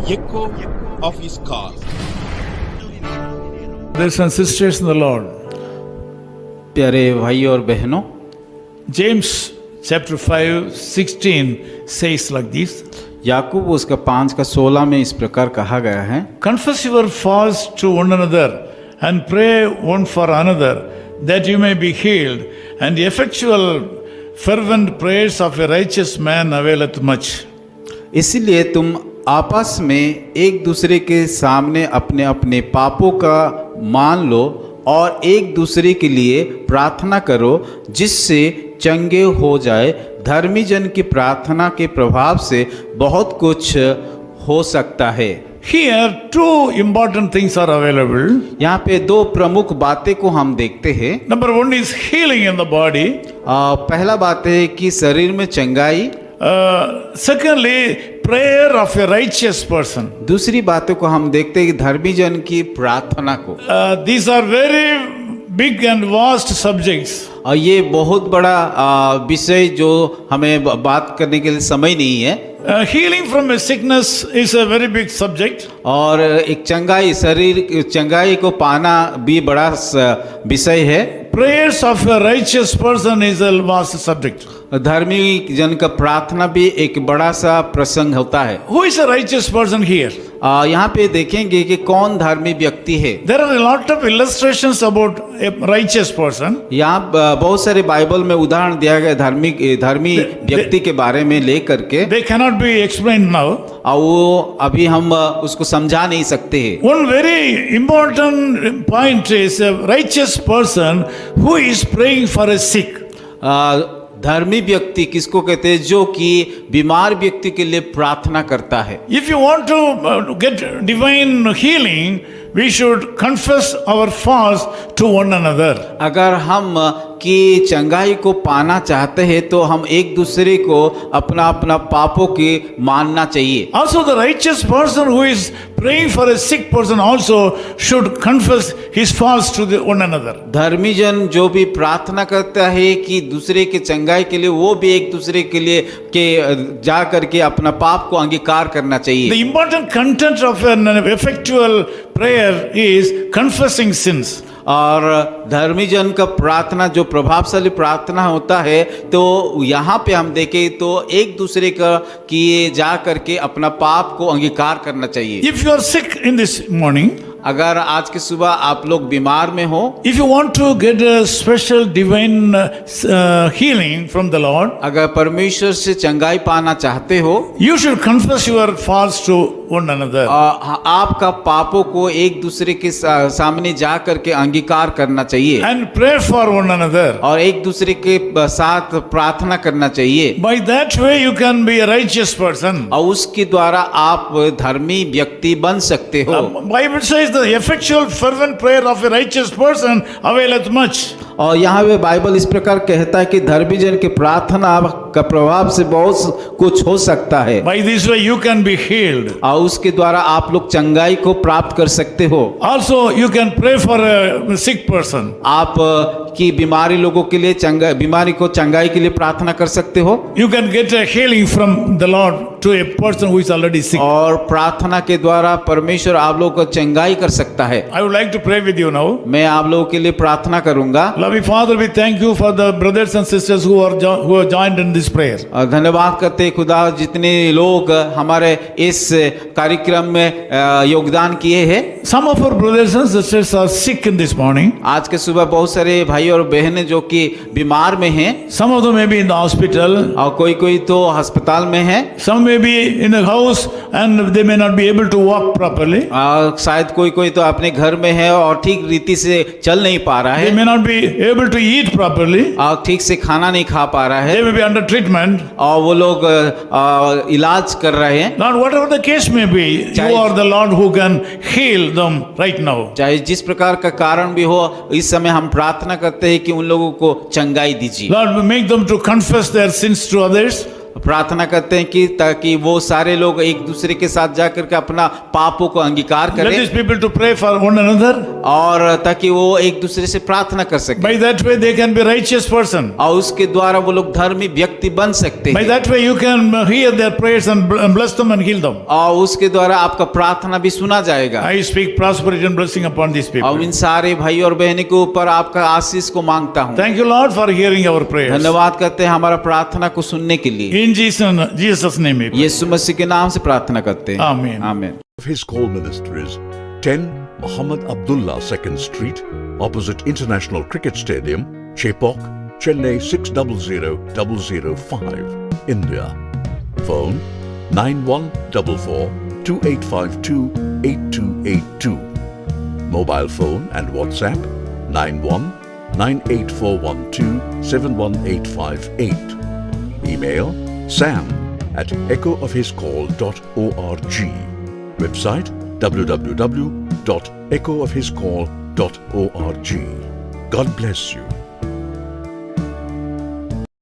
echo of his call. Brothers and sisters in the Lord, प्यारे भाई और बहनों, James chapter 5:16 says like this: याकूब उसका 5:16 में इस प्रकार कहा गया है, Confess your faults to one another and pray one for another, that you may be healed. And the effectual, fervent prayers of a righteous man availeth much. इसीलिए तुम आपस में एक दूसरे के सामने अपने अपने पापों का मान लो और एक दूसरे के लिए प्रार्थना करो, जिससे चंगे हो जाए। धर्मी जन की प्रार्थना के प्रभाव से बहुत कुछ हो सकता है। Here, two important things are available. यहाँ पे दो प्रमुख बातें को हम देखते हैं। Number one is healing in the body. पहला बात है कि शरीर में चंगाई। Secondly, prayer of a righteous person. दूसरी बातों को हम देखते हैं कि धर्मी जन की प्रार्थना को। These are very big and vast subjects. और ये बहुत बड़ा विषय जो हमें बात करने के लिए समय नहीं है। Healing from a sickness is a very big subject. और एक चंगाई, शरीर चंगाई को पाना भी बड़ा विषय है। Prayers of a righteous person is a vast subject. धर्मी जन का प्रार्थना भी एक बड़ा सा प्रसंग होता है। Who is a righteous person here? यहाँ पे देखेंगे कि कौन धर्मी व्यक्ति है। There are a lot of illustrations about a righteous person. यहाँ बहुत सारे बाइबल में उदाहरण दिया गया धर्मी व्यक्ति के बारे में ले करके। They cannot be explained now. और वो अभी हम उसको समझा नहीं सकते हैं। One very important point is a righteous person who is praying for a sick. धर्मी व्यक्ति किसको कहते हैं? जो कि बीमार व्यक्ति के लिए प्रार्थना करता है। If you want to get divine healing, we should confess our faults to one another. अगर हम की चंगाई को पाना चाहते हैं तो हम एक दूसरे को अपना अपना पापों की मानना चाहिए। Also, the righteous person who is praying for a sick person also should confess his faults to one another. धर्मी जन जो भी प्रार्थना करता है कि दूसरे के चंगाई के लिए, वो भी एक दूसरे के लिए के जा करके अपना पाप को अंगीकार करना चाहिए। The important content of an effectual prayer is confessing sins. और धर्मी जन का प्रार्थना जो प्रभावशाली प्रार्थना होता है, तो यहाँ पे हम देखें तो एक दूसरे का किए जा करके अपना पाप को अंगीकार करना चाहिए। If you are sick in this morning, अगर आज की सुबह आप लोग बीमार में हो, if you want to get a special divine healing from the Lord, अगर परमेश्वर से चंगाई पाना चाहते हो, you should confess your faults to one another. आपका पापों को एक दूसरे के सामने जा करके अंगीकार करना चाहिए And pray for one another. और एक दूसरे के साथ प्रार्थना करना चाहिए। By that way you can be a righteous person. और उसके द्वारा आप धर्मी व्यक्ति बन सकते हो। Bible says the effectual fervent prayer of a righteous person availeth much. और यहाँ पे बाइबल इस प्रकार कहता है कि धर्मी जन की प्रार्थना का प्रभाव से बहुत कुछ हो सकता है। By this way you can be healed. और उसके द्वारा आप लोग चंगाई को प्राप्त कर सकते हो। Also you can pray for a sick person. आप की बीमारी लोगों के लिए बीमारी को चंगाई के लिए प्रार्थना कर सकते हो। You can get a healing from the Lord to a person who is already sick. और प्रार्थना के द्वारा परमेश्वर आप लोगों को चंगाई कर सकता है। I would like to pray with you now. मैं आप लोगों के लिए प्रार्थना करूंगा। Loving Father, we thank you for the brothers and sisters who are joined in this prayer. और धन्यवाद करते हैं खुदा, जितने लोग हमारे इस कार्यक्रम में योगदान किए हैं। Some of our brothers and sisters are sick in this morning. आज के सुबह बहुत सारे भाई और बहनें जो कि बीमार में हैं। Some of them may be in the hospital. और कोई तो अस्पताल में है। Some may be in a house and they may not be able to walk properly. शायद कोई तो अपने घर में है और ठीक रीति से चल नहीं पा रहा They है। may not be able to eat properly. और ठीक से खाना नहीं खा पा रहा They है may be under treatment. और वो लोग इलाज कर रहे हैं। Lord, whatever the case may be, you are the Lord who can heal them right now. चाहे जिस प्रकार का कारण भी हो, इस समय हम प्रार्थना करते हैं कि उन लोगों को चंगाई दीजिए। Lord, make them to confess their sins to others. प्रार्थना करते हैं कि ताकि वो सारे लोग एक दूसरे के साथ जाकर के अपना पापों को अंगीकार Let करें these people to pray for one another. और ताकि वो एक दूसरे से प्रार्थना कर सके By that way they can be righteous person. और उसके द्वारा वो लोग धर्मी व्यक्ति बन सकते By हैं that way you can hear their prayers and bless them and heal them. और उसके द्वारा आपका प्रार्थना भी सुना जाएगा I speak prosperity and blessing upon these और people. इन सारे भाई और बहनों के ऊपर आपका आशीष को मांगता हूँ Thank you Lord for hearing our prayers. धन्यवाद करते हैं हमारा प्रार्थना को सुनने के लिए In Jesus' name we pray. यीशु मसीह के नाम से प्रार्थना करते हैं Amen. आमीन of his call ministry is 10 Muhammad Abdullah 2nd Street, opposite International Cricket Stadium, Chepauk, Chennai 600005, India. Phone 9144-2852-8282. Mobile phone and WhatsApp 91-98412-71858. Email sam@echoofhiscall.org. Website www.echoofhiscall.org. God bless you.